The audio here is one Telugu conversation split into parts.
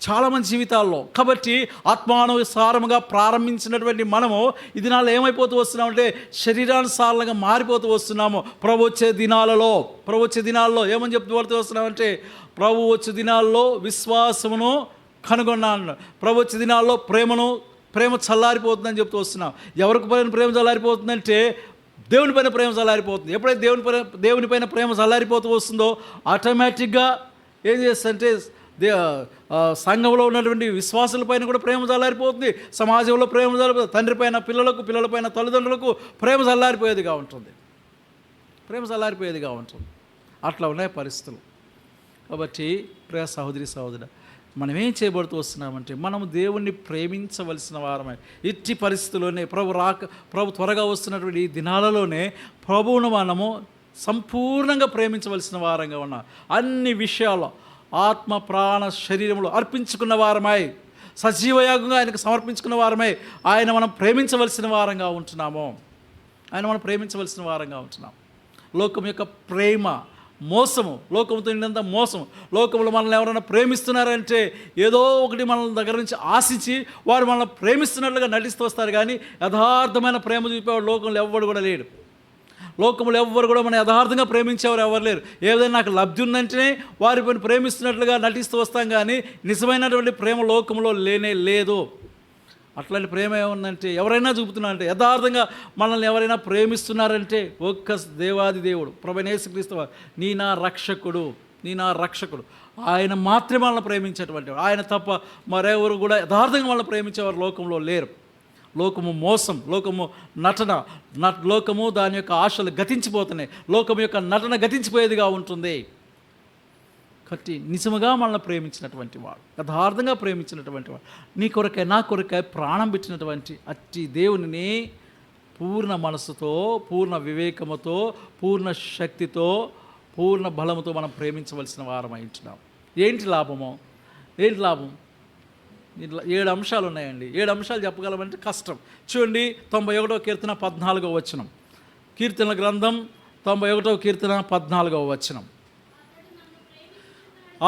చాలామంది జీవితాల్లో. కాబట్టి ఆత్మానుసారముగా ప్రారంభించినటువంటి మనము ఈ దినాల్లో ఏమైపోతూ వస్తున్నామంటే శరీరానుసారంగా మారిపోతూ వస్తున్నాము. ప్రభు వచ్చే దినాల్లో ఏమని చెప్తూ పడుతూ వస్తున్నామంటే ప్రభు వచ్చే దినాల్లో విశ్వాసమును కనుగొన్నాను. ప్రభు వచ్చే దినాల్లో ప్రేమ చల్లారిపోతుందని చెప్తూ వస్తున్నాం. ఎవరికి ప్రేమ చల్లారిపోతుందంటే దేవుని పైన ప్రేమ చల్లారిపోతుంది. ఎప్పుడైతే దేవుని పైన ప్రేమ చల్లారిపోతూ వస్తుందో ఆటోమేటిక్గా ఏం చేస్తుందంటే సంఘంలో ఉన్నటువంటి విశ్వాసుల పైన కూడా ప్రేమ చల్లారిపోతుంది. సమాజంలో ప్రేమ చల్లారిపోతుంది. తండ్రి పైన పిల్లల పైన తల్లిదండ్రులకు ప్రేమ చల్లారిపోయేదిగా ఉంటుంది. అట్లా ఉన్నాయి పరిస్థితులు. కాబట్టి ప్రియ సహోదరి మనం ఏం చేయబడుతూ వస్తున్నామంటే మనము దేవుణ్ణి ప్రేమించవలసిన వారమే. ఇట్టి పరిస్థితుల్లోనే ప్రభు త్వరగా వస్తున్నటువంటి ఈ దినాలలోనే ప్రభువును మనము సంపూర్ణంగా ప్రేమించవలసిన వారంగా ఉన్నాం. అన్ని విషయాల్లో ఆత్మ ప్రాణ శరీరంలో అర్పించుకున్న వారమై సజీవయాగంగా ఆయనకు సమర్పించుకున్న వారమై మనం ప్రేమించవలసిన వారంగా ఉంటున్నాము. లోకం యొక్క ప్రేమ మోసము, లోకంతో నిండంత మోసం. లోకంలో మనల్ని ఎవరైనా ప్రేమిస్తున్నారంటే ఏదో ఒకటి మన దగ్గర నుంచి ఆశించి వారు మనల్ని ప్రేమిస్తున్నట్లుగా నటిస్తూ వస్తారు. కానీ యథార్థమైన ప్రేమ చూపేవాడు లోకంలో ఎవ్వడు కూడా లేడు. లోకంలో ఎవ్వరు కూడా మనం యథార్థంగా ప్రేమించేవారు ఎవరు లేరు. ఏదైనా నాకు లబ్ధి ఉందంటేనే వారి పైన ప్రేమిస్తున్నట్లుగా నటిస్తూ వస్తాం. కానీ నిజమైనటువంటి ప్రేమ లోకంలో లేనే లేదు. అట్లాంటి ప్రేమ ఏముందంటే ఎవరైనా చూపుతున్నారంటే యథార్థంగా మనల్ని ఎవరైనా ప్రేమిస్తున్నారంటే ఒక్క దేవాది దేవుడు ప్రభువైన యేసుక్రీస్తు నీ నా రక్షకుడు ఆయన మాత్రమే మనల్ని ప్రేమించేటువంటి వాడు. ఆయన తప్ప మరెవరు కూడా యథార్థంగా మనల్ని ప్రేమించేవారు లోకంలో లేరు. లోకము మోసం, లోకము నటన, లోకము దాని యొక్క ఆశలు గతించిపోతున్నాయి. లోకము యొక్క నటన గతించిపోయేదిగా ఉంటుంది. కాబట్టి నిజముగా మనల్ని ప్రేమించినటువంటి వాడు, యథార్థంగా ప్రేమించినటువంటి వాడు, నీ కొరకై నా కొరకై ప్రాణం పెట్టినటువంటి అట్టి దేవునిని పూర్ణ మనసుతో, పూర్ణ వివేకముతో, పూర్ణ శక్తితో, పూర్ణ బలముతో మనం ప్రేమించవలసిన వారం అయింటున్నాం. ఏంటి లాభం? 7 అంశాలు ఉన్నాయండి. 7 అంశాలు చెప్పగలమంటే కష్టం. చూడండి 91వ కీర్తన 14వ వచనం. కీర్తనల గ్రంథం 91వ కీర్తన 14వ వచనం.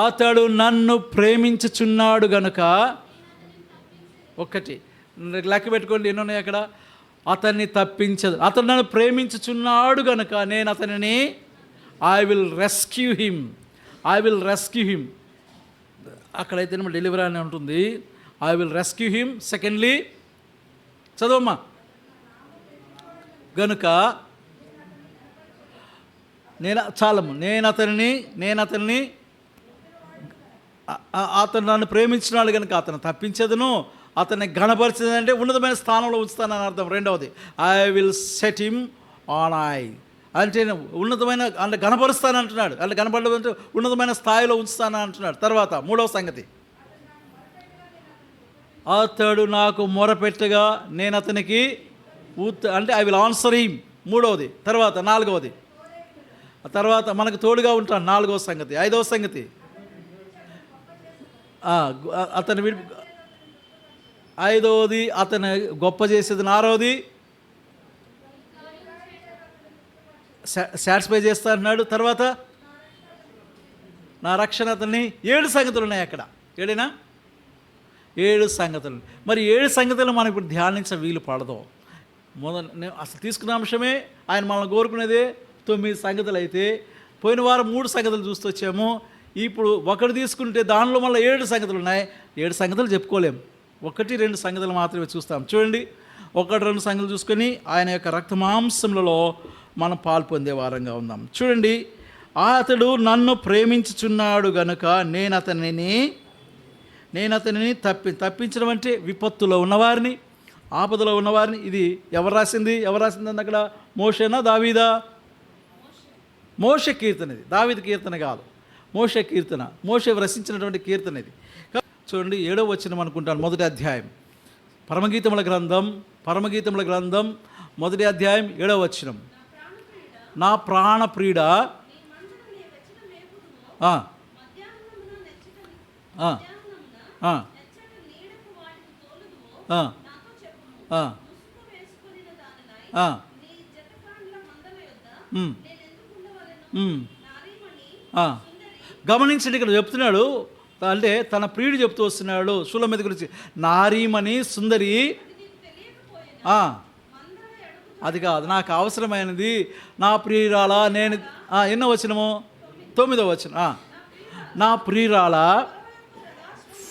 అతడు నన్ను ప్రేమించుచున్నాడు గనుక, ఒక్కటి లెక్క పెట్టుకోండి ఎన్ని ఉన్నాయి అక్కడ. అతన్ని తప్పించదు. అతడు నన్ను ప్రేమించుచున్నాడు గనుక నేను అతనిని ఐ విల్ రెస్క్యూ హిమ్. అక్కడైతే డెలివరీ అని ఉంటుంది. I will rescue him. Secondly చదవమ్మా. గనుక నేను అతన్ని అతను నన్ను ప్రేమించినాడు కనుక అతను తప్పించదును, అతన్ని గణపరిచేదంటే ఉన్నతమైన స్థానంలో ఉంచుతానని అర్థం. రెండవది I will set him on I అంటే ఉన్నతమైన అంటే గణపరుస్తాను అంటున్నాడు. అంటే గణపడడం అంటే ఉన్నతమైన స్థాయిలో ఉంచుతాను అంటున్నాడు. తర్వాత 3వ సంగతి అతడు నాకు మొరపెట్టగా నేను అతనికి అంటే ఐ విల్ ఆన్సర్ హిమ్. 3వది. తర్వాత 4వది తర్వాత మనకు తోడుగా ఉంటాను. 4వ సంగతి. 5వ సంగతి అతను 5వది అతను గొప్ప చేసేది. 6వది సాటిస్ఫై చేస్తా అన్నాడు. తర్వాత నా రక్షణ అతన్ని. 7 సంగతులు ఉన్నాయి అక్కడ. 7 సంగతులు. మరి 7 సంగతులు మనం ఇప్పుడు ధ్యానించ వీలు పడదు. అసలు తీసుకున్న అంశమే ఆయన మనల్ని కోరుకునేదే 9 సంగతులు. అయితే పోయిన వారం 3 సంగతులు చూస్తూ వచ్చాము. ఇప్పుడు ఒకటి తీసుకుంటే దానిలో మళ్ళీ 7 సంగతులు ఉన్నాయి. 7 సంగతులు చెప్పుకోలేము. 1-2 సంగతులు మాత్రమే చూస్తాం. చూడండి 1-2 సంగతులు చూసుకొని ఆయన యొక్క రక్తమాంసములలో మనం పాలు పొందే వారంగా ఉందాం. చూడండి అతడు నన్ను ప్రేమించుచున్నాడు గనుక నేను అతనిని తప్పించడం అంటే విపత్తులో ఉన్నవారిని, ఆపదలో ఉన్నవారిని. ఇది ఎవరు రాసింది అక్కడ? మోషేనా దావీదా? మోషే కీర్తన. ఇది దావీదు కీర్తన కాదు, మోషే కీర్తన. మోషే రచించినటువంటి కీర్తన ఇది. చూడండి 7వ వచనం అనుకుంటాను. 1వ అధ్యాయం పరమగీతముల గ్రంథం 1వ అధ్యాయం 7వ వచనం. నా ప్రాణ ప్రియుడ గమనించండి, ఇక్కడ చెప్తున్నాడు అంటే తన ప్రియుడు చెప్తూ వస్తున్నాడు షూలమ్మితి గురించి, నారీమణి సుందరి, అది కాదు నాకు అవసరమైనది, నా ప్రియురాలా నేను, ఎన్నో వచనము, 9వ వచనం, నా ప్రియురాల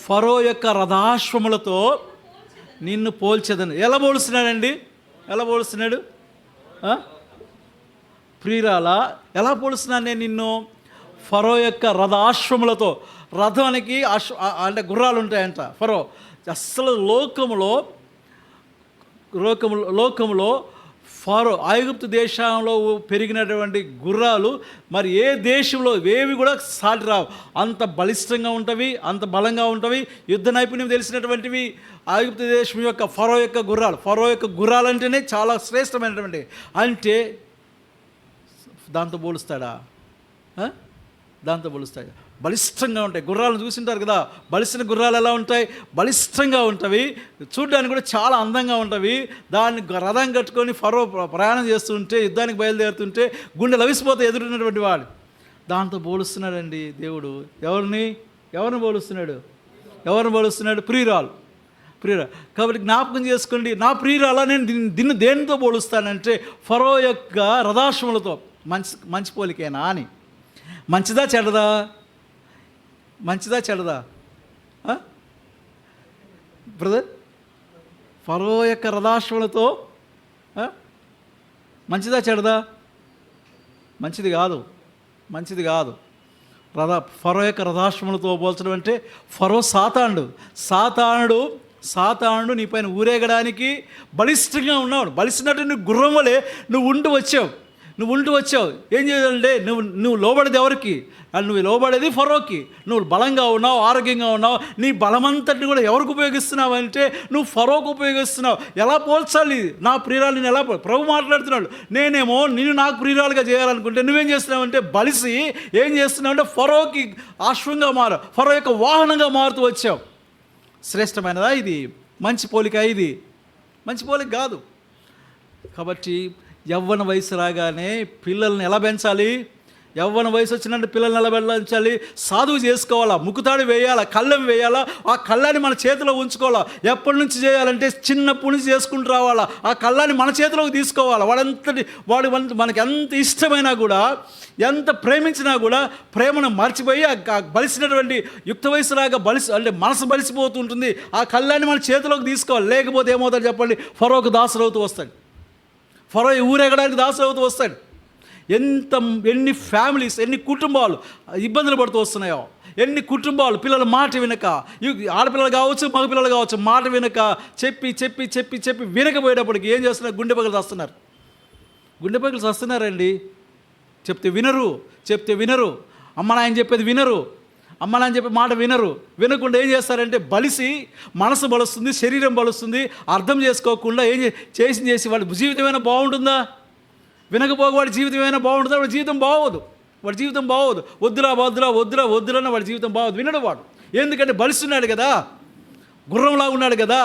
ఫరో యొక్క రథాశ్వములతో నిన్ను పోల్చెదను. ఎలా పోలుస్తున్నాడండి? ఎలా పోలుస్తున్నాడు? ప్రియురాల ఎలా పోలుస్తున్నాను నేను నిన్ను? ఫరో యొక్క రథాశ్వములతో. రథానికి అంటే గుర్రాలు ఉంటాయంట. ఫరో అస్సలు లోకములో ఫరో ఐగుప్తు దేశంలో పెరిగినటువంటి గుర్రాలు మరి ఏ దేశంలో ఏవి కూడా సాటి రావు. అంత బలిష్టంగా ఉంటవి, అంత బలంగా ఉంటవి, యుద్ధ నైపుణ్యం తెలిసినటువంటివి ఐగుప్తు దేశం యొక్క ఫరో యొక్క గుర్రాలు. ఫరో యొక్క గుర్రాలు అంటేనే చాలా శ్రేష్టమైనటువంటి, అంటే దాంతో పోలుస్తాడా? దాంతో పోలుస్తాడు. బలిష్టంగా ఉంటాయి గుర్రాలను చూసింటారు కదా, బలిసిన గుర్రాలు ఎలా ఉంటాయి? బలిష్టంగా ఉంటవి, చూడ్డానికి కూడా చాలా అందంగా ఉంటవి. దాన్ని రథం కట్టుకొని ఫరో ప్రయాణం చేస్తుంటే, యుద్ధానికి బయలుదేరుతుంటే గుండె లవిసిపోతే ఎదురున్నటువంటి వాడు. దాంతో పోలుస్తున్నాడండి దేవుడు. ఎవరిని పోలుస్తున్నాడు? ప్రియురాలు. కాబట్టి జ్ఞాపకం చేసుకోండి, నా ప్రియురాలా నేను దీన్ని దేనితో పోలుస్తానంటే ఫరో యొక్క రథాశ్వములతో. మంచి పోలికేనా అని? మంచిదా చెడ్డదా బ్రదర్? ఫరో యొక్క రథాశ్వములతో మంచిదా చెడ్డదా? మంచిది కాదు. ఫరో యొక్క రథాశ్వములతో పోల్చడం అంటే ఫరో సాతానుడు నీ పైన ఊరేగడానికి బలిష్టంగా ఉన్నాడు. బలిసినట్టు నువ్వు గుర్రం వలె నువ్వు ఉంటూ వచ్చావు. ఏం చేయాలంటే నువ్వు లోబడేది ఎవరికి? నువ్వు లోబడేది ఫరోకి. నువ్వు బలంగా ఉన్నావు, ఆరోగ్యంగా ఉన్నావు. నీ బలమంతటిని కూడా ఎవరికి ఉపయోగిస్తున్నావు అంటే నువ్వు ఫరోకు ఉపయోగిస్తున్నావు. ఎలా పోల్చాలి? నా ప్రియురాలు నేను ఎలా ప్రభు మాట్లాడుతున్నాడు. నేనేమో నిన్ను నాకు ప్రియురాలుగా చేయాలనుకుంటే నువ్వేం చేస్తున్నావు అంటే బలిసి ఏం చేస్తున్నావు అంటే ఫరోకి అశ్వంగా ఫరో యొక్క వాహనంగా మారుతూ వచ్చావు. శ్రేష్టమైనదా ఇది? మంచి పోలిక ఇది? మంచి పోలిక కాదు. కాబట్టి యవ్వన వయసు రాగానే పిల్లల్ని ఎలా పెంచాలి? యవ్వన వయసు వచ్చినట్టు పిల్లల్ని ఎలా పెంచాలి? సాధువు చేసుకోవాలా, ముక్కుతాడు వేయాలా, కళ్ళెం వేయాలా, ఆ కళ్ళాన్ని మన చేతిలో ఉంచుకోవాలా. ఎప్పటి నుంచి చేయాలంటే చిన్నప్పటి నుంచి చేసుకుంటూ రావాలా. ఆ కళ్ళాన్ని మన చేతిలోకి తీసుకోవాలా. వాడు మనకి ఎంత ఇష్టమైనా కూడా, ఎంత ప్రేమించినా కూడా ప్రేమను మర్చిపోయి ఆ బలిసినటువంటి యుక్త వయసులాగా అంటే మనసు బలిసిపోతుంటుంది. ఆ కళ్ళాన్ని మన చేతిలోకి తీసుకోవాలి. లేకపోతే ఏమవుతాడు చెప్పండి? ఫరోకు దాసులవుతూ వస్తాడు. ఫరో ఊరేగడానికి దాసులవుతూ వస్తాడు. ఎన్ని ఫ్యామిలీస్, ఎన్ని కుటుంబాలు ఇబ్బందులు పడుతూ వస్తున్నాయో, ఎన్ని కుటుంబాలు పిల్లల మాట వినక, ఆడపిల్లలు కావచ్చు మగపిల్లలు కావచ్చు, మాట వినక చెప్పి వినకపోయేటప్పటికి ఏం చేస్తున్నారు? గుండె పగలు వస్తున్నారండి. చెప్తే వినరు. అమ్మ నాయన చెప్పేది వినరు. అమ్మ నాయన చెప్పే మాట వినకుండా ఏం చేస్తారంటే బలిసి మనసు బలుస్తుంది, శరీరం బలుస్తుంది. అర్థం చేసుకోకుండా చేసి వాడి జీవితం ఏమైనా బాగుంటుందా? వినకపోగా వాడి జీవితం ఏమైనా బాగుంటుందా? వాడి జీవితం బాగోదు. వద్దురా అన్న వాడి జీవితం బాగోదు. వినడు వాడు. ఎందుకంటే బలిస్తున్నాడు కదా, గుర్రంలాగా ఉన్నాడు కదా.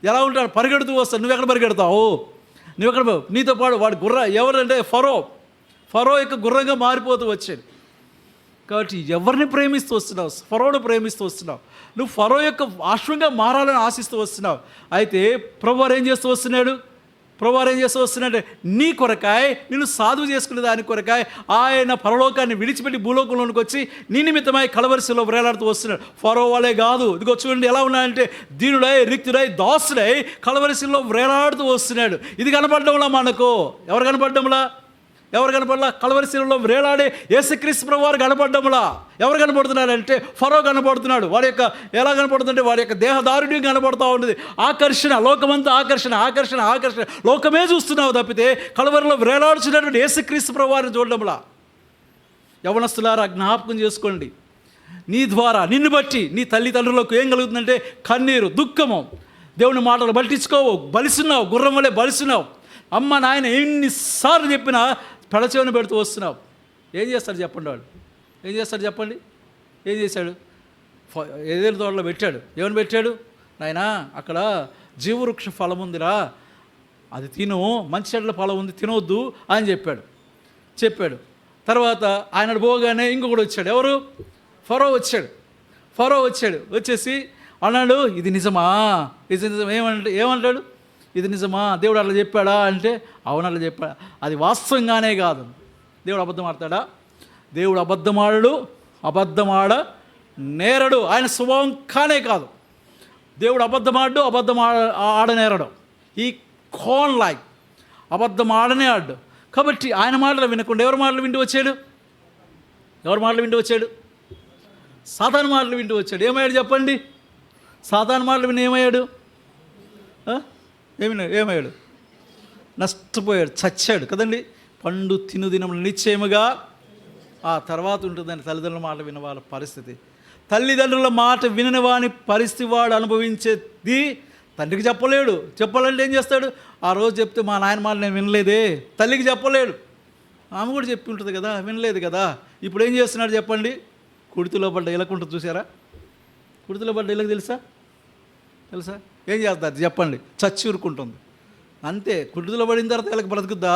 ఎలా ఉంటాడు? పరిగెడుతూ వస్తాడు. నువ్వెక్కడ పరిగెడతావు? నీతో పాటు వాడు ఎవరంటే ఫరో యొక్క గుర్రంగా మారిపోతూ వచ్చాడు. కాబట్టి ఎవరిని ప్రేమిస్తూ వస్తున్నావు? ఫరోను ప్రేమిస్తూ వస్తున్నావు. నువ్వు ఫరో యొక్క అశ్వంగా మారాలని ఆశిస్తూ వస్తున్నావు. అయితే ప్రభువారు ఏం చేస్తూ వస్తున్నాడు? నీ కొరకాయ, నిన్ను సాధువు చేసుకునే దాని కొరకాయ ఆయన పరలోకాన్ని విడిచిపెట్టి భూలోకంలోనికి వచ్చి నీ నిమిత్తమై కలవరిశిలో వేలాడుతూ వస్తున్నాడు. ఫరో వాళ్ళే కాదు. ఇదిగో చూడండి ఎలా ఉన్నాయంటే దీనుడై, రిక్తుడై, దాసుడై కలవరిశిలో వేలాడుతూ వస్తున్నాడు. ఇది కనపడ్డంలా మనకు? ఎవరు కనపడలా? కలవరిశిలలో వేలాడే యేసుక్రీస్తు ప్రభువు వారు కనపడ్డంలా. ఎవరు కనపడుతున్నాడంటే ఫరో కనపడుతున్నాడు. వాడి యొక్క ఎలా కనపడుతుంటే వాడి యొక్క దేహదారుణ్యం కనపడుతూ ఉంటుంది. ఆకర్షణ, లోకమంతా ఆకర్షణ. లోకమే చూస్తున్నావు తప్పితే కలవరిలో వేలాడుచున్నటువంటి యేసుక్రీస్తు ప్రభువు వారిని చూడడంలా. యవనస్తులారా జ్ఞాపకం చేసుకోండి. నీ ద్వారా నిన్ను బట్టి నీ తల్లిదండ్రులకు ఏం కలుగుతుందంటే కన్నీరు, దుఃఖము. దేవుని మాటలు పట్టించుకోవు. బలిస్తున్నావు, గుర్రం వలె బలిస్తున్నావు. అమ్మ నాయన ఎన్నిసార్లు చెప్పినా పెడచెవిన పెడుతూ వస్తున్నావు. ఏం చేస్తాడు చెప్పండి? ఏం చేశాడు? ఏదేళ్ళ తోటలో పెట్టాడు. ఏమని పెట్టాడు? నాయనా అక్కడ జీవవృక్ష ఫలం ఉందిరా, అది తిను, మంచి చెట్ల ఫలం ఉంది, తినవద్దు అని చెప్పాడు. తర్వాత ఆయన పోగానే ఇంకొకడు వచ్చాడు. ఎవరు? ఫరో వచ్చాడు. ఫరో వచ్చేసి అన్నాడు, ఇది నిజమా, ఇది నిజం. ఏమంటాడు, ఇది నిజమా, దేవుడు అట్లా చెప్పాడా అంటే, అవును అట్లా చెప్పాడా. అది వాస్తవంగానే కాదు. దేవుడు అబద్ధం ఆడతాడా? దేవుడు అబద్ధమాడ నేరడు. ఆయన స్వభావం కానే కాదు. దేవుడు అబద్ధం ఆడనేరడు. ఈ కోన్ లైక్ అబద్ధం ఆడనే ఆడు. కాబట్టి ఆయన మాటలు వినకుండా ఎవరి మాటలు వింటూ వచ్చాడు? సాతాను మాటలు వింటూ వచ్చాడు. ఏమయ్యాడు చెప్పండి? సాతాను మాటలు విని ఏమయ్యాడు? ఏమయ్యాడు? నష్టపోయాడు, చచ్చాడు కదండి. పండు తిను దినములు నిశ్చయముగా ఆ తర్వాత ఉంటుందండి తల్లిదండ్రుల మాట విన వాళ్ళ పరిస్థితి. తల్లిదండ్రుల మాట వినని వాని పరిస్థితి వాడు అనుభవించేది తండ్రికి చెప్పాలంటే ఏం చేస్తాడు? ఆ రోజు చెప్తే మా నాయన మాట నేను వినలేదే, తల్లికి చెప్పలేడు. ఆమె కూడా చెప్పి ఉంటుంది కదా, వినలేదు కదా. ఇప్పుడు ఏం చేస్తున్నాడు చెప్పండి? కుడితిలో పడ్డ ఇలకుంటుంది చూసారా? కుడితిలో పడ్డ ఇలకు తెలుసా? ఏం చేస్తారు చెప్పండి? చచ్చి ఊరుకుంటుంది అంతే. కుడితిలో పడిన తర్వాత ఇళ్ళకి బ్రతుకుద్దా?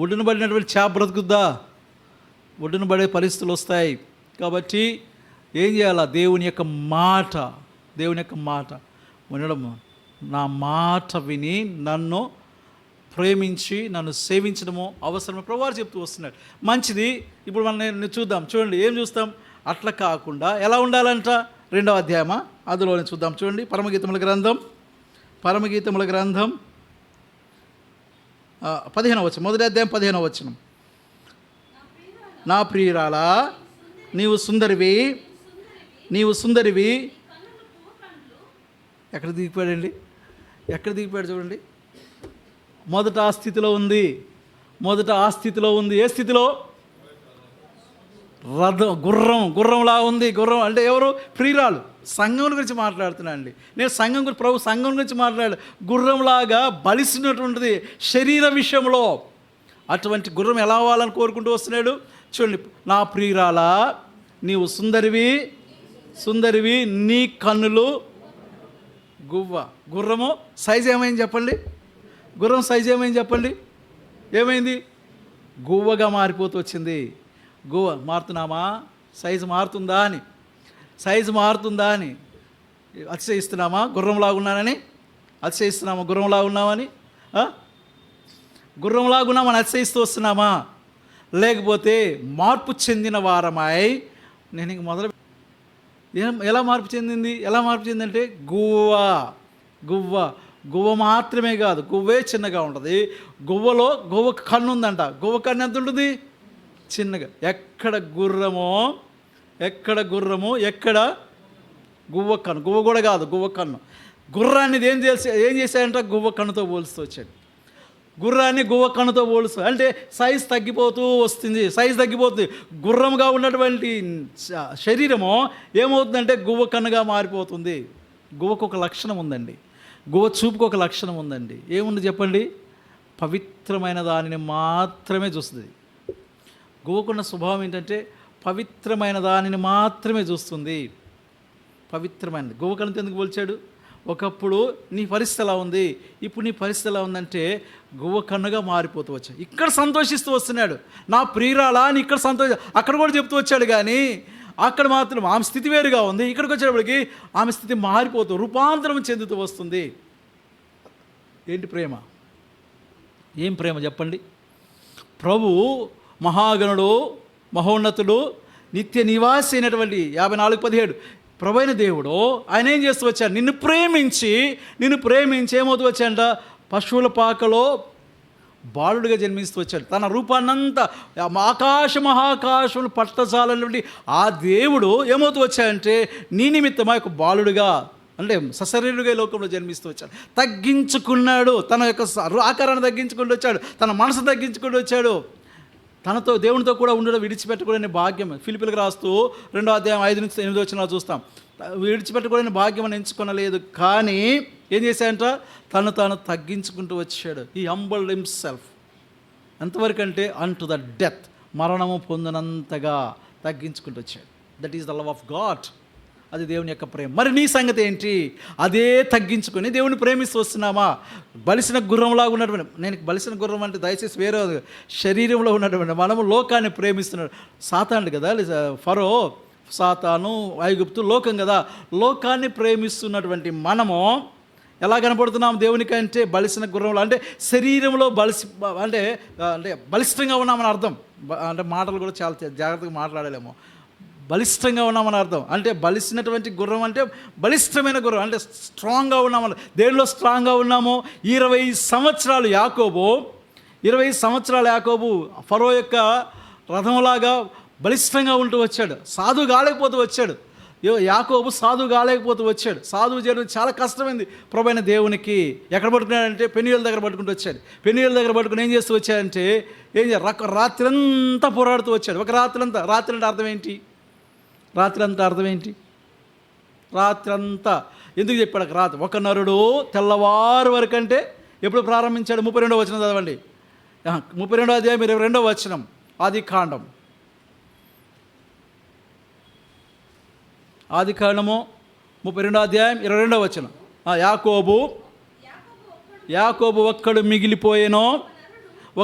ఒడ్డున పడినటువంటి చేప బ్రతుకుద్దా? ఒడ్డున పడే పరిస్థితులు వస్తాయి. కాబట్టి ఏం చేయాలా? దేవుని యొక్క మాట వినడం. నా మాట విని నన్ను ప్రేమించి నన్ను సేవించడము అవసరమే ప్రభువారు చెప్తూ వస్తున్నాడు. మంచిది. ఇప్పుడు మనం చూడండి, ఏం చూస్తాం? అట్లా కాకుండా ఎలా ఉండాలంట? 2వ అధ్యాయమా అందులోనే చూద్దాం. చూడండి, పరమగీతముల గ్రంథం 15వ వచనం, మొదటి అధ్యాయం 15వ వచనం. నా ప్రియురాలా, నీవు సుందరివి. ఎక్కడ దిగిపోయాడు చూడండి. మొదట ఆ స్థితిలో ఉంది. ఏ స్థితిలో? గుర్రంలా ఉంది. గుర్రం అంటే ఎవరు? ప్రియురాలు. సంఘం గురించి మాట్లాడుతున్నాను అండి నేను. సంఘం గురించి మాట్లాడు. గుర్రంలాగా బలిసినటువంటిది శరీర విషయంలో. అటువంటి గుర్రం ఎలా అవ్వాలని కోరుకుంటూ వస్తున్నాడు చూడండి. నా ప్రియురాలా, నీవు సుందరివి, నీ కన్నులు గుర్రము సైజు ఏమైంది చెప్పండి? ఏమైంది? గువ్వగా మారిపోతూ వచ్చింది. గువ్వ మారుతున్నామా? సైజు మారుతుందా అని అతిశయిస్తున్నామా? గుర్రంలాగున్నానని అతిశయిస్తున్నామా? గుర్రంలాగున్నామని అతిశయిస్తూ వస్తున్నామా? లేకపోతే మార్పు చెందిన వారమై నేను ఇంక మొదలు ఎలా మార్పు చెందిందంటే గువ్వ మాత్రమే కాదు, గువ్వే చిన్నగా ఉంటుంది. గువ్వ కన్ను ఉందంట. గువ్వ కన్ను ఎంత ఉంటుంది? చిన్నగా. ఎక్కడ గుర్రము, ఎక్కడ గువ్వ కన్ను. గువ్వ కూడా కాదు, గువ్వ కన్ను. గుర్రాన్ని ఏం చేశాడంట? గువ్వ కన్నుతో పోలుస్తూ వచ్చాడు. గుర్రాన్ని గువ్వ కన్నుతో పోలుస్తూ అంటే సైజ్ తగ్గిపోతుంది. గుర్రంగా ఉన్నటువంటి శరీరము ఏమవుతుందంటే గువ్వ కన్నుగా మారిపోతుంది. గువ్వకు ఒక లక్షణం ఉందండి. గువ్వ చూపుకు ఒక లక్షణం ఉందండి. ఏముంది చెప్పండి? పవిత్రమైన దానిని మాత్రమే చూస్తుంది. గువ్వకున్న స్వభావం ఏంటంటే పవిత్రమైన దానిని మాత్రమే చూస్తుంది. పవిత్రమైనది. గువ్వ కన్నుతో ఎందుకు పోల్చాడు? ఒకప్పుడు నీ పరిస్థితి ఎలా ఉంది, ఇప్పుడు నీ పరిస్థితి ఎలా ఉందంటే గువ్వ కన్నుగా మారిపోతూ వచ్చాడు. ఇక్కడ సంతోషిస్తూ వస్తున్నాడు. నా ప్రియురాలా అని ఇక్కడ అక్కడ కూడా చెప్తూ వచ్చాడు. కానీ అక్కడ మాత్రం ఆమె స్థితి వేరుగా ఉంది. ఇక్కడికి వచ్చేటప్పటికి ఆమె స్థితి మారిపోతూ రూపాంతరం చెందుతూ వస్తుంది. ఏంటి ప్రేమ? ఏం ప్రేమ చెప్పండి? ప్రభు మహాగణుడు, మహోన్నతుడు, నిత్య నివాసి అయినటువంటి 54:17 ప్రభైన దేవుడు ఆయన ఏం చేస్తూ వచ్చాడు? నిన్ను ప్రేమించి ఏమవుతూ వచ్చాడంట? పశువుల పాకలో బాలుడిగా జన్మిస్తూ వచ్చాడు. తన రూపాన్నంతా మహాకాశములు పట్టజాలటువంటి ఆ దేవుడు ఏమవుతూ వచ్చాడంటే నీ నిమిత్తమా ఒక బాలుడిగా అంటే సశరీరుగా లోకంలో జన్మిస్తూ వచ్చాడు. తగ్గించుకున్నాడు. తన యొక్క ఆకారాన్ని తగ్గించుకుంటూ వచ్చాడు. తన మనసు తగ్గించుకుంటూ వచ్చాడు. తనతో దేవునితో కూడా ఉండడం విడిచిపెట్టకూడని భాగ్యం. ఫిలిప్పీలకు రాస్తూ 2వ అధ్యాయం 5-8 చూస్తాం. విడిచిపెట్టకూడని భాగ్యం అని ఎంచుకొనలేదు. కానీ ఏం చేశాడంట? తాను తగ్గించుకుంటూ వచ్చాడు. ఈ హంబల్డ్ హిమ్సెల్ఫ్. ఎంతవరకు అంటే అన్టు ద డెత్, మరణము పొందినంతగా తగ్గించుకుంటూ వచ్చాడు. That is the love of God. అది దేవుని యొక్క ప్రేమ. మరి నీ సంగతి ఏంటి? అదే తగ్గించుకొని దేవుని ప్రేమిస్తూ వస్తున్నామా? బలిసిన గుర్రంలాగా ఉన్నటువంటి, నేను బలిసిన గుర్రం అంటే దయచేసి వేరే శరీరంలో ఉన్నటువంటి మనము లోకాన్ని ప్రేమిస్తున్నాడు. సాతానుడు కదా ఫరో సాతాను, ఐగుప్తు, లోకం కదా. లోకాన్ని ప్రేమిస్తున్నటువంటి మనము ఎలా కనపడుతున్నాం దేవునికి అంటే బలిసిన గుర్రంలో, అంటే శరీరంలో అంటే అంటే బలిష్టంగా ఉన్నామని అర్థం. అంటే మాటలు కూడా చాలా జాగ్రత్తగా మాట్లాడలేము. బలిష్టంగా ఉన్నామని అర్థం. అంటే బలిసినటువంటి గుర్రం అంటే బలిష్టమైన గుర్రం, అంటే స్ట్రాంగ్గా ఉన్నామని. దేనిలో స్ట్రాంగ్గా ఉన్నాము? 20 సంవత్సరాలు యాకోబు ఫరో యొక్క రథంలాగా బలిష్టంగా ఉంటూ వచ్చాడు. సాధువు కాలేకపోతూ వచ్చాడు. యాకోబు సాధువు కాలేకపోతూ వచ్చాడు. సాధువు చేయడం చాలా కష్టమైంది ప్రభువైన దేవునికి. ఎక్కడ పట్టుకున్నాడంటే పెనుయల దగ్గర పట్టుకుంటూ వచ్చాడు. పెనుయల దగ్గర పట్టుకుని ఏం చేస్తూ వచ్చాడంటే రాత్రి అంతా పోరాడుతూ వచ్చాడు. ఒక రాత్రి అంటే అర్థం ఏంటి? రాత్రి అంతా ఎందుకు చెప్పాడు? రాత్రి ఒక నరుడు తెల్లవారు వరకు అంటే ఎప్పుడు ప్రారంభించాడు? 32వ వచనం చదవండి. 32వ అధ్యాయం 22వ వచనం, ఆదికాండము 32వ అధ్యాయం 22వ వచనం. యాకోబు ఒక్కడు మిగిలిపోయేనో,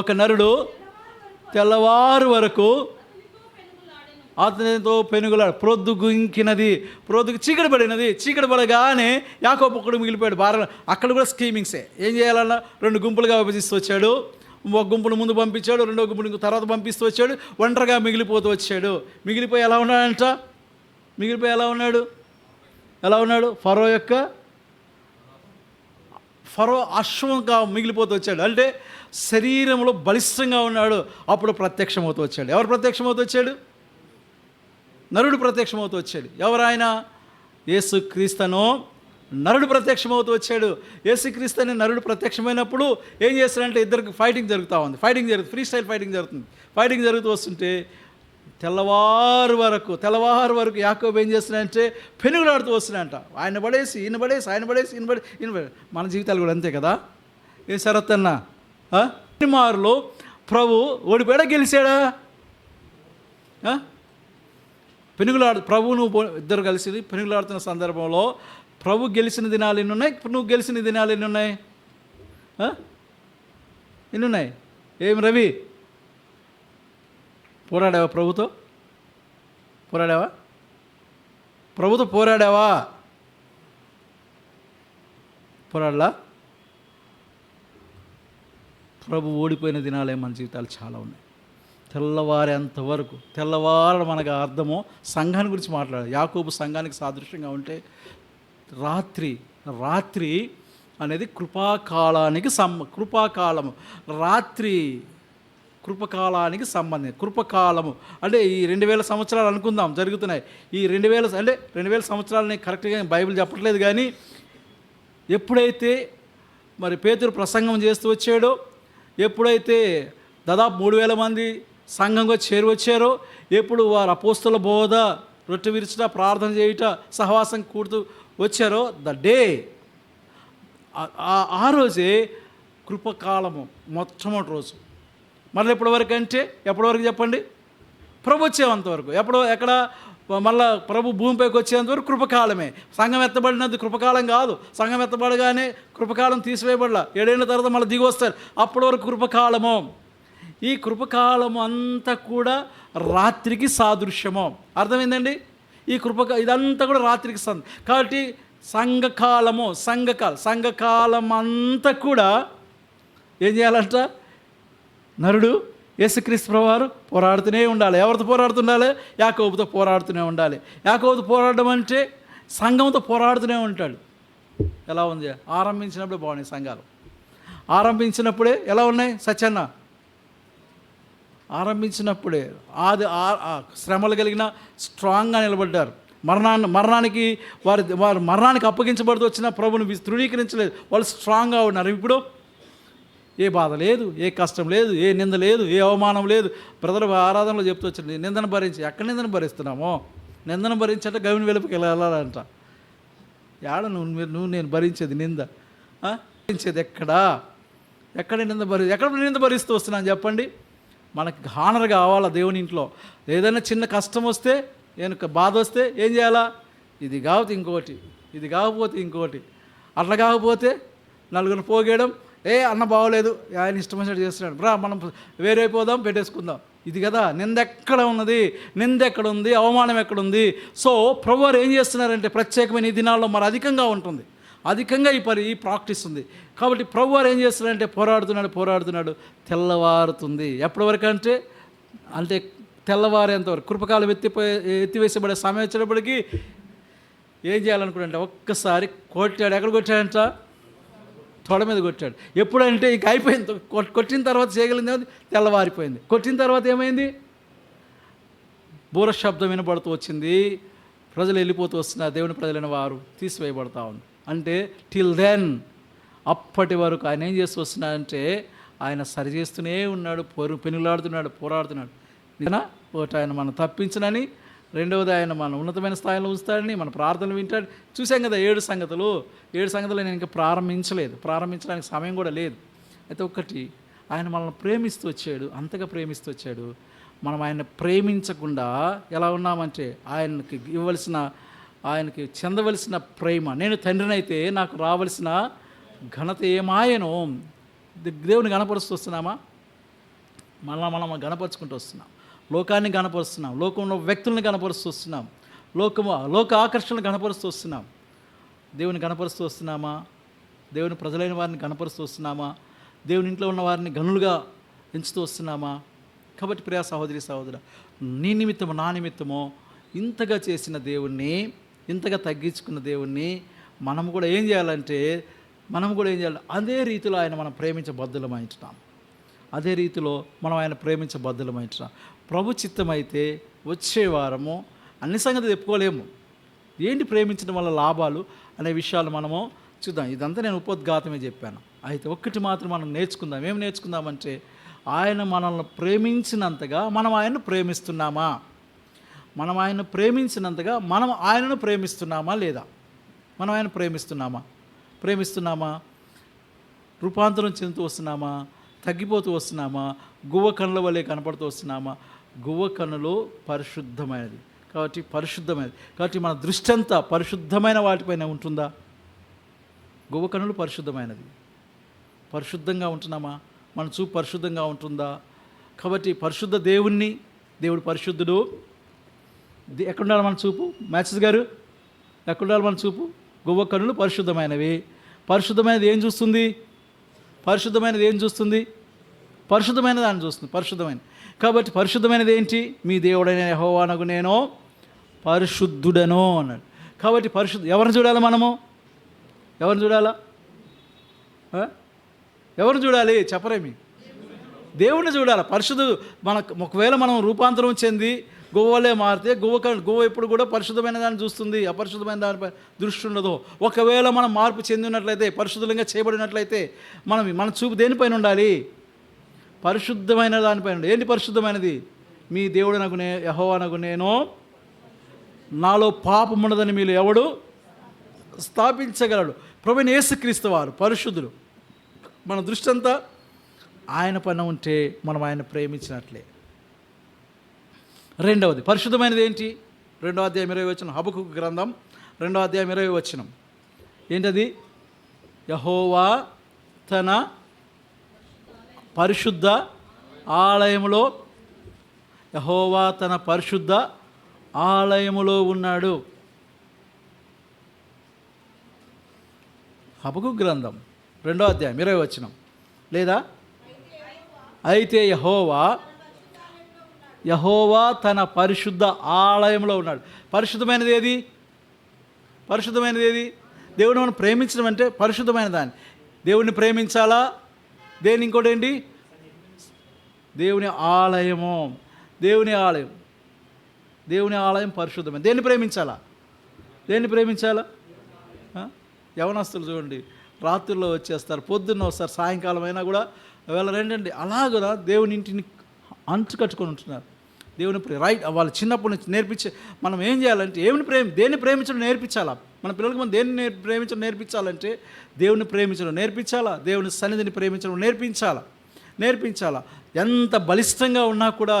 ఒక నరుడు తెల్లవారు వరకు అతనితో పెనుగులాడు. ప్రొద్దుకు చీకటి పడగానే యాకోబు ఒక్కడు మిగిలిపోయాడు. అక్కడ కూడా స్కీమింగ్సే. ఏం చేయాలన్నా 2 గుంపులుగా విభజిస్తూ వచ్చాడు. ఒక గుంపును ముందు పంపించాడు, 2వ గుంపుని తర్వాత పంపిస్తూ వచ్చాడు. ఒంటరిగా మిగిలిపోతూ వచ్చాడు. మిగిలిపోయి ఎలా ఉన్నాడు? ఫరో అశ్వంగా మిగిలిపోతూ వచ్చాడు. అంటే శరీరంలో బలిష్టంగా ఉన్నాడు. అప్పుడు ప్రత్యక్షమవుతూ వచ్చాడు. ఎవరు ప్రత్యక్షమవుతూ వచ్చాడు? నరుడు ప్రత్యక్షమవుతూ వచ్చాడు. ఎవరాయన? యేసుక్రీస్తును నరుడు ప్రత్యక్షమవుతూ వచ్చాడు. యేసుక్రీస్తుని నరుడు ప్రత్యక్షమైనప్పుడు ఏం చేస్తాడంటే ఇద్దరికి ఫైటింగ్ జరుగుతుంది. ఫ్రీ స్టైల్ ఫైటింగ్ జరుగుతుంది. ఫైటింగ్ జరుగుతూ వస్తుంటే తెల్లవారు వరకు యాకోబు ఏం చేస్తున్నాడంటే పెనుగులాడుతూ వస్తున్నాడంట. ఆయన పడేసి ఈయన పడేసి. మన జీవితాలు కూడా అంతే కదా. ఏ శరత్తన్నా మారులో ప్రభు ఓడిపోయాడా గెలిచాడా? ప్రభువు ఇద్దరు కలిసి పెనుగులాడుతున్న సందర్భంలో ప్రభు గెలిచిన దినాలు ఎన్ని ఉన్నాయి? నువ్వు గెలిచిన దినాలు ఎన్ని ఉన్నాయి? ఎన్ని ఉన్నాయి? ఏం రవి, పోరాడావా ప్రభుతో? పోరాడలా? ప్రభు ఓడిపోయిన దినాలే మన జీవితాలు చాలా ఉన్నాయి. తెల్లవారు మనకు అర్థము. సంఘాన్ని గురించి మాట్లాడాలి. యాకోబు సంఘానికి సాదృశ్యంగా ఉంటే రాత్రి అనేది కృపాకాలానికి కృపకాలానికి సంబంధించి కృపకాలము అంటే ఈ 2000 సంవత్సరాలు అనుకుందాం జరుగుతున్నాయి. ఈ 2000 సంవత్సరాలని కరెక్ట్గా బైబిల్ చెప్పట్లేదు. కానీ ఎప్పుడైతే మరి పేతురు ప్రసంగం చేస్తూ వచ్చాడో, ఎప్పుడైతే దాదాపు 3000 మంది సంఘంగా చేరువచ్చారో, ఎప్పుడు వారు అపోస్తుల బోధ, రొట్టె విరుచుట, ప్రార్థన చేయుట, సహవాసం కూడుతూ వచ్చారో ఆ రోజే కృపకాలము మొట్టమొదటి రోజు. మళ్ళీ ఎప్పటివరకు అంటే ఎప్పటివరకు చెప్పండి? ప్రభు వచ్చేంతవరకు. ఎక్కడ మళ్ళా ప్రభు భూమిపైకి వచ్చేంతవరకు కృపకాలమే. సంఘం ఎత్తబడినది కృపకాలం కాదు. సంఘం ఎత్తబడగానే కృపకాలం తీసివేయబడలా. 7 ఏళ్ళ తర్వాత మళ్ళీ దిగి వస్తారు. అప్పటి వరకు కృపకాలము. ఈ కృపకాలము అంతా కూడా రాత్రికి సాదృశ్యము. అర్థమైందండి? ఇదంతా కూడా రాత్రికి కాబట్టి సంఘకాలం అంతా కూడా ఏం చేయాలంట? నరుడు యేసుక్రీస్తు ప్రభువారు పోరాడుతూనే ఉండాలి. ఎవరితో పోరాడుతుండాలి? యాకోబుతో పోరాడుతూనే ఉండాలి. యాకోబుతో పోరాడడం అంటే సంఘంతో పోరాడుతూనే ఉంటాడు. ఎలా ఉంది? ఆరంభించినప్పుడే బాగున్నాయి సంఘాలు. ఆరంభించినప్పుడే ఎలా ఉన్నాయి సత్యన్న? ఆరంభించినప్పుడే శ్రమలు కలిగిన స్ట్రాంగ్గా నిలబడ్డారు. మరణానికి వారు మరణానికి అప్పగించబడుతూ వచ్చిన ప్రభుని తృణీకరించలేదు. వాళ్ళు స్ట్రాంగ్గా ఉన్నారు. ఇప్పుడు ఏ బాధ లేదు, ఏ కష్టం లేదు, ఏ నింద లేదు, ఏ అవమానం లేదు. బ్రదర్ ఆరాధనలో చెప్తూ వచ్చింది, నిందను భరించి. ఎక్కడ నిందను భరిస్తున్నామో? నిందను భరించంటే గవిని వెలుపుకి వెళ్ళాలంట. నువ్వు నేను భరించేది నింద భరించేది ఎక్కడ నింద భరిస్తూ వస్తున్నాను చెప్పండి? మనకి హానర్ కావాలా దేవుని ఇంట్లో? ఏదైనా చిన్న కష్టం వస్తే, బాధ వస్తే ఏం చేయాలా? ఇది కాకపోతే ఇంకోటి, ఇది కాకపోతే ఇంకోటి, అట్లా కాకపోతే నలుగురు పోగేయడం. అన్న బాగోలేదు, ఆయన ఇష్టం వచ్చినట్టు చేస్తున్నాడు, మనం వేరైపోదాం, పెట్టేసుకుందాం. ఇది కదా నింద ఎక్కడ ఉన్నది, నింద ఎక్కడ ఉంది, అవమానం ఎక్కడుంది. సో ప్రభువారు ఏం చేస్తున్నారంటే ప్రత్యేకమైన ఈ దినాల్లో మరి అధికంగా ఉంటుంది, అధికంగా ఈ ప్రాక్టీస్ ఉంది. కాబట్టి ప్రభువారు ఏం చేస్తున్నారంటే పోరాడుతున్నాడు, తెల్లవారుతుంది. ఎప్పటి వరకు అంటే తెల్లవారేంతవరకు, కృపకాలం ఎత్తివేసబడే సమయం వచ్చేటప్పటికి ఏం చేయాలనుకుంటే ఒక్కసారి కొట్టాడు. ఎక్కడ కొట్టాడంట? తొడ మీద కొట్టాడు. ఎప్పుడంటే ఇంక అయిపోయింది. కొట్టిన తర్వాత చేయగలిగింది ఏమైంది? తెల్లవారిపోయింది. కొట్టిన తర్వాత ఏమైంది? బూర శబ్దం వినబడుతూ వచ్చింది. ప్రజలు వెళ్ళిపోతూ వస్తున్నారు. దేవుని ప్రజలైన వారు తీసివేయబడతా ఉంది. అంటే టిల్ దెన్, అప్పటి వరకు ఆయన ఏం చేస్తూ వస్తున్నాడంటే ఆయన సరిచేస్తూనే ఉన్నాడు, పెనుగులాడుతున్నాడు, పోరాడుతున్నాడు. ఒకటి ఆయన మనం తప్పించనని, రెండవది ఆయన మన ఉన్నతమైన స్థాయిలో ఉంచుతాడని, మన ప్రార్థనలు వింటాడు. చూసాం కదా 7 సంగతులు. 7 సంగతులు నేను ఇంకా ప్రారంభించడానికి సమయం కూడా లేదు. అయితే ఒకటి, ఆయన మనల్ని ప్రేమిస్తూ వచ్చాడు, అంతగా ప్రేమిస్తూ వచ్చాడు. మనం ఆయన ప్రేమించకుండా ఎలా ఉన్నామంటే ఆయనకి చెందవలసిన ప్రేమ, నేను తండ్రినైతే నాకు రావలసిన ఘనత ఏమాయనో. దేవుని గణపరుస్తూ వస్తున్నామా? మనం గణపరుచుకుంటూ వస్తున్నాం. లోకాన్ని గణపరుస్తున్నాం, లోకంలో వ్యక్తులను గణపరుస్తూ వస్తున్నాం, లోక ఆకర్షణలు గణపరుస్తూ వస్తున్నాం. దేవుని గణపరుస్తూ వస్తున్నామా? దేవుని ప్రజలైన వారిని గణపరుస్తూ వస్తున్నామా? దేవుని ఇంట్లో ఉన్న వారిని గనులుగా ఎంచుతూ వస్తున్నామా? కాబట్టి ప్రియా సహోదర, నీ నిమిత్తము నా నిమిత్తము ఇంతగా చేసిన దేవుణ్ణి, ఇంతగా తగ్గించుకున్న దేవుణ్ణి మనం కూడా ఏం చేయాలి? అదే రీతిలో ఆయన మనం ప్రేమించబద్దులమైంటున్నాం. అదే రీతిలో మనం ఆయన ప్రేమించబద్దులమైంటున్నాం. ప్రభు చిత్తమైతే వచ్చే వారము అన్ని సంగతులు చెప్పుకోలేము. ఏంటి ప్రేమించడం వల్ల లాభాలు అనే విషయాలు మనము చూద్దాం. ఇదంతా నేను ఉపోద్ఘాతమే చెప్పాను. అయితే ఒక్కటి మాత్రం మనం నేర్చుకుందాం. ఏం నేర్చుకుందామంటే ఆయన మనల్ని ప్రేమించినంతగా మనం ఆయన్ను ప్రేమిస్తున్నామా? మనం ఆయన్ను ప్రేమించినంతగా మనం ఆయనను ప్రేమిస్తున్నామా లేదా? మనం ఆయన ప్రేమిస్తున్నామా? రూపాంతరం చెందుతూ వస్తున్నామా? తగ్గిపోతూ వస్తున్నామా? గువ్వ కన్నుల వలె కనపడుతూ వస్తున్నామా? గువ్వ కన్నులు పరిశుద్ధమైనది కాబట్టి మన దృష్టి అంతా పరిశుద్ధమైన వాటిపైన ఉంటుందా? గువ్వ కన్నులు పరిశుద్ధంగా ఉంటున్నామా? మన చూపు పరిశుద్ధంగా ఉంటుందా? కాబట్టి పరిశుద్ధ దేవుడు పరిశుద్ధుడు. ఎక్కడుండాలి మన చూపు? మ్యాచెస్ గారు, ఎక్కడుండాలి మన చూపు? గువ్వ కన్నులు పరిశుద్ధమైనవి. పరిశుద్ధమైనది ఏం చూస్తుంది? పరిశుద్ధమైన దాన్ని చూస్తుంది. కాబట్టి పరిశుద్ధమైనది ఏంటి? మీ దేవుడైన యెహోవానగు నేను పరిశుద్ధుడను అన్నాడు. కాబట్టి ఎవరిని చూడాలి? మనము ఎవరిని చూడాలి? చెప్పరేమి? దేవుడిని చూడాలి. పరిశుద్ధుడు. ఒకవేళ మనం రూపాంతరం చెంది గువ్వలే మారితే గువ్వ ఎప్పుడు కూడా పరిశుద్ధమైన దాన్ని చూస్తుంది, అపరిశుద్ధమైన దానిపై దృష్టి ఉండదు. ఒకవేళ మనం మార్పు చెంది ఉన్నట్లయితే, పరిశుద్ధంగా చేయబడినట్లయితే మన చూపు దేనిపైన ఉండాలి? పరిశుద్ధమైన దానిపైన. ఏంటి పరిశుద్ధమైనది? మీ దేవుడనగు యెహోవానగు నేను, నాలో పాపం ఉన్నదని మీరు ఎవడు స్థాపించగలడు? ప్రభువైన యేసుక్రీస్తు వారు పరిశుద్ధుడు. మన దృష్టి అంతా ఆయన పైన ఉంటే మనం ఆయన ప్రేమించినట్లే. రెండవది పరిశుద్ధమైనది ఏంటి? 2వ అధ్యాయం 20 వచనం, హబక్కూకు గ్రంథం 2వ అధ్యాయం 20 వచనం. ఏంటది? యెహోవా తన పరిశుద్ధ ఆలయములో ఉన్నాడు. హబక్కూకు గ్రంథం 2వ అధ్యాయం 20 వచనం. లేదా అయితే యెహోవా తన పరిశుద్ధ ఆలయంలో ఉన్నాడు. పరిశుద్ధమైనది ఏది? దేవుని మనం ప్రేమించడం అంటే పరిశుద్ధమైన దాన్ని. దేవుడిని ప్రేమించాలా? ఇంకోటి ఏంటి? దేవుని ఆలయం పరిశుద్ధమైన. దేన్ని ప్రేమించాలా? యవనస్తులు చూడండి, రాత్రుల్లో వచ్చేస్తారు, పొద్దున్న వస్తారు, సాయంకాలం అయినా కూడా వేళ రెండండి అలాగ దేవుని ఇంటిని అంచు కట్టుకొని ఉంటున్నారు. దేవుని వాళ్ళు చిన్నప్పటి నుంచి నేర్పించే మనం ఏం చేయాలంటే దేన్ని ప్రేమించడం నేర్పించాలా? మన పిల్లలకి మనం దేన్ని ప్రేమించడం నేర్పించాలంటే దేవుని ప్రేమించడం నేర్పించాలా, దేవుని సన్నిధిని ప్రేమించడం నేర్పించాలా. ఎంత బలిష్టంగా ఉన్నా కూడా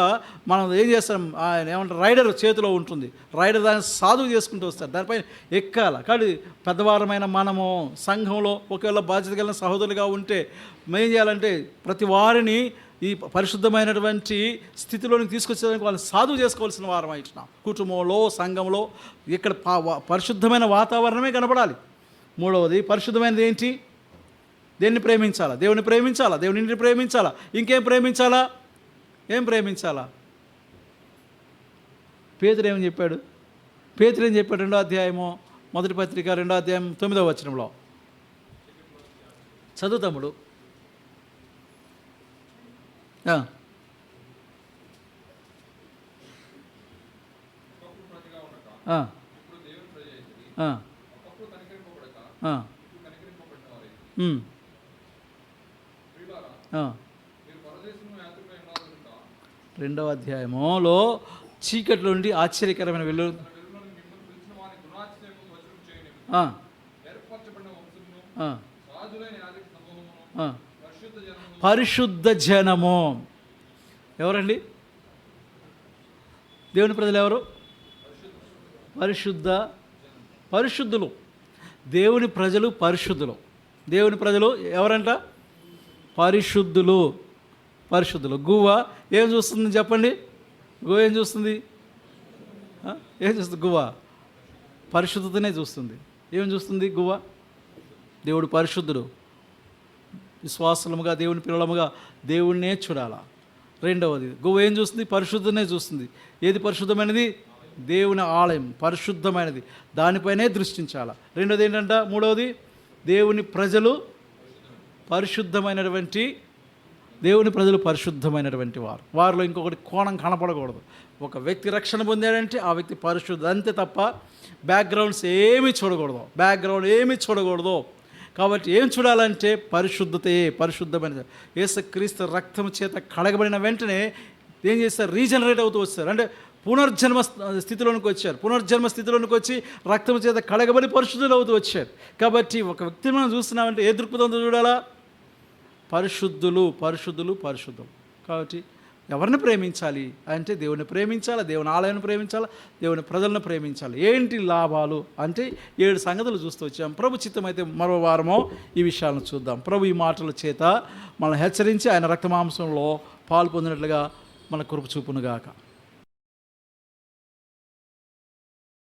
మనం ఏం చేస్తాం? ఆయన ఏమంటారు, రైడర్ చేతిలో ఉంటుంది, రైడర్ దాన్ని సాధువు చేసుకుంటూ వస్తారు, దానిపైన ఎక్కాల. కానీ పెద్దవారమైన మనము సంఘంలో ఒకవేళ బాధ్యత కలిగిన సహోదరులుగా ఉంటే ఏం చేయాలంటే ప్రతి వారిని ఈ పరిశుద్ధమైనటువంటి స్థితిలోనికి తీసుకొచ్చేదానికి వాళ్ళని సాధువు చేసుకోవాల్సిన వారం ఇచ్చిన కుటుంబంలో, సంఘంలో ఇక్కడ పరిశుద్ధమైన వాతావరణమే కనపడాలి. మూడవది పరిశుద్ధమైనది ఏంటి? దేన్ని ప్రేమించాలా? దేవుని ప్రేమించాలా, దేవుని ఇంటిని ప్రేమించాలా, ఇంకేం ప్రేమించాలా? ఏం ప్రేమించాలా? పేతురు ఏమని చెప్పాడు? పేతురు ఏం చెప్పాడు? 2వ అధ్యాయము మొదటి పత్రిక 2వ అధ్యాయం 9వ వచనంలో చదువు తమ్ముడు. రెండవ అధ్యాయములో చీకట్లో నుండి ఆశ్చర్యకరమైన వెలుగు పరిశుద్ధ జనము. ఎవరండి దేవుని ప్రజలు? ఎవరు? పరిశుద్ధులు. దేవుని ప్రజలు పరిశుద్ధులు. దేవుని ప్రజలు ఎవరంట? పరిశుద్ధులు. గువ్వ ఏం చూస్తుంది చెప్పండి? గువ్వ ఏం చూస్తుంది? గువ్వ పరిశుద్ధతనే చూస్తుంది. ఏం చూస్తుంది గువ్వ? దేవుడు పరిశుద్ధుడు. విశ్వాసముగా దేవుని పిల్లలముగా దేవుణ్ణే చూడాలా. రెండవది గువ్వ ఏం చూస్తుంది? పరిశుద్ధనే చూస్తుంది. ఏది పరిశుద్ధమైనది? దేవుని ఆలయం పరిశుద్ధమైనది, దానిపైనే దృష్టించాలా. రెండవది ఏంటంట? మూడవది దేవుని ప్రజలు పరిశుద్ధమైనటువంటి వారు. వారిలో ఇంకొకటి కోణం కనపడకూడదు. ఒక వ్యక్తి రక్షణ పొందాడంటే ఆ వ్యక్తి పరిశుద్ధ అంతే తప్ప బ్యాక్గ్రౌండ్ ఏమీ చూడకూడదు. కాబట్టి ఏం చూడాలంటే పరిశుద్ధమైనది. యేసుక్రీస్తు రక్తం చేత కడగబడిన వెంటనే ఏం చేస్తారు? రీజనరేట్ అవుతూ వస్తారు. అంటే పునర్జన్మ స్థితిలోనికి వచ్చి రక్తం చేత కడగబడి పరిశుద్ధులు అవుతూ వచ్చారు. కాబట్టి ఒక వ్యక్తిని మనం చూస్తున్నామంటే ఏ దృక్పథంతో చూడాలా? పరిశుద్ధులు. కాబట్టి ఎవరిని ప్రేమించాలి అంటే దేవుని ప్రేమించాలి, దేవుని ఆలయాన్ని ప్రేమించాలి, దేవుని ప్రజలను ప్రేమించాలి. ఏంటి లాభాలు అంటే 7 సంగతులు చూస్తూ వచ్చాం. ప్రభు చిత్తమైతే మరో వారమో ఈ విషయాలను చూద్దాం. ప్రభు ఈ మాటల చేత మనల్ని హెచ్చరించి ఆయన రక్తమాంసంలో పాలు పొందినట్లుగా మన కృప చూపునుగాక.